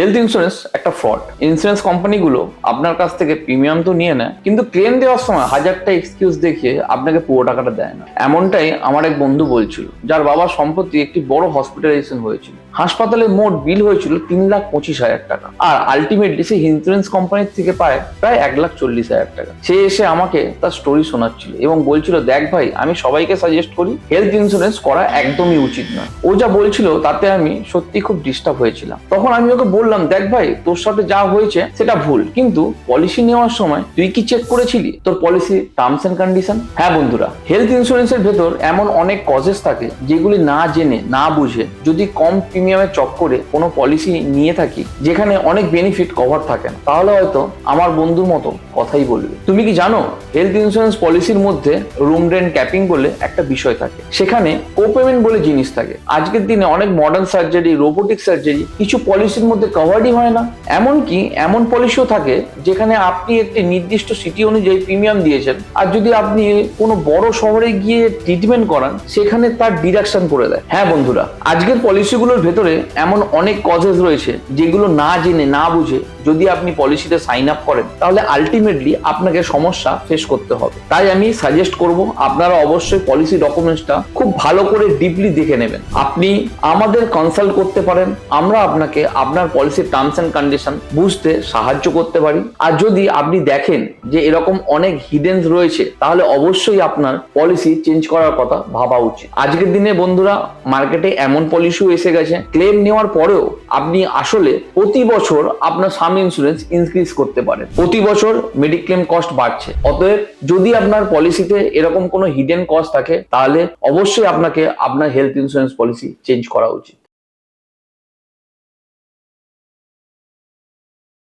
Health insurance একটা fraud. Insurance কোম্পানিগুলো আপনার কাছ থেকে প্রিমিয়াম তো নিয়ে নেয়, কিন্তু ক্লেম দেওয়ার সময় হাজারটা এক্সকিউজ দেখিয়ে আপনাকে পুরো টাকাটা দেয় না। এমনটাই আমার এক বন্ধু বলছিল, যার বাবার সম্প্রতি একটি বড় হসপিটালাইজেশন হয়েছিল। হাসপাতালে মোট বিল হয়েছিল 3,25,000 টাকা, আর আলটিমেটলি সে ইন্স্যুরেন্স কোম্পানির থেকে পায় প্রায় 1,40,000 টাকা। সে এসে আমাকে তার স্টোরি শোনাচ্ছিল এবং বলছিল, দেখ ভাই, আমি সবাইকে সাজেস্ট করি হেলথ ইন্স্যুরেন্স করা একদমই উচিত নয়। ও যা বলছিল তাতে আমি সত্যি খুব ডিস্টার্ব হয়েছিলাম। তখন আমি ওকে বললাম, দেখ ভাই, তোর সাথে যা হয়েছে সেটা ভুল, কিন্তু পলিসি নেওয়ার সময় তুই কি চেক করেছিলি তোর পলিসি টার্মস এন্ড কন্ডিশন? হ্যাঁ বন্ধুরা, হেলথ ইন্স্যুরেন্সের ভেতর এমন অনেক কজেস থাকে যেগুলি না জেনে না বুঝে যদি কম প্রিমিয়ামের চক্করে কোনো পলিসি নিয়ে থাকি যেখানে অনেক বেনিফিট কভার থাকে না, তাহলে হয়তো আমার বন্ধুর মতো কথাই বলবে। তুমি কি জানো হেলথ ইন্স্যুরেন্স পলিসির মধ্যে রুম রেন্ট ক্যাপিং বলে একটা বিষয় থাকে, সেখানে কোপেমেন্ট বলে জিনিস থাকে। আজকের দিনে অনেক মডার্ন সার্জারি, রোবোটিক সার্জারি কিছু পলিসির মধ্যে কভারই হয় না। এমনকি এমন পলিসিও থাকে যেখানে আপনি একটি নির্দিষ্ট সিটি অনুযায়ী প্রিমিয়াম দিয়েছেন, আর যদি আপনি কোনো বড় শহরে গিয়ে ট্রিটমেন্ট করান সেখানে তার ডিডাকশন করে দেয়। হ্যাঁ বন্ধুরা, আজকের পলিসিগুলোর ভেতরে এমন অনেক কজেস রয়েছে যেগুলো না জেনে না বুঝে যদি আপনি পলিসিতে সাইন আপ করেন তাহলে আলটিমেটলি আপনাকে সমস্যা ফেস করতে হবে। তাই আমি সাজেস্ট করব আপনারা অবশ্যই পলিসি ডকুমেন্টসটা খুব ভালো করে ডিপলি দেখে নেবেন। আপনি আমাদের কনসাল্ট করতে পারেন, আমরা আপনাকে আপনার পলিসির টার্মস এন্ড কন্ডিশন বুঝতে সাহায্য করতে পারি। আর যদি আপনি দেখেন যে এরকম অনেক হিডেন্স রয়েছে তাহলে অবশ্যই আপনার পলিসি চেঞ্জ করার কথা ভাবা উচিত। আজকের দিনে বন্ধুরা মার্কেটে এমন পলিসিও এসে গেছে, ক্লেম নেওয়ার পরেও আপনি আসলে প্রতি বছর আপনার সাম ইন্স্যুরেন্স ইনক্রিজ করতে পারেন। প্রতি বছর মেডিক্লেম কস্ট বাড়ছে। অতএব যদি আপনার পলিসিতে এরকম কোনো হিডেন কস্ট থাকে তাহলে অবশ্যই আপনাকে আপনার হেলথ ইন্স্যুরেন্স পলিসি চেঞ্জ করা উচিত।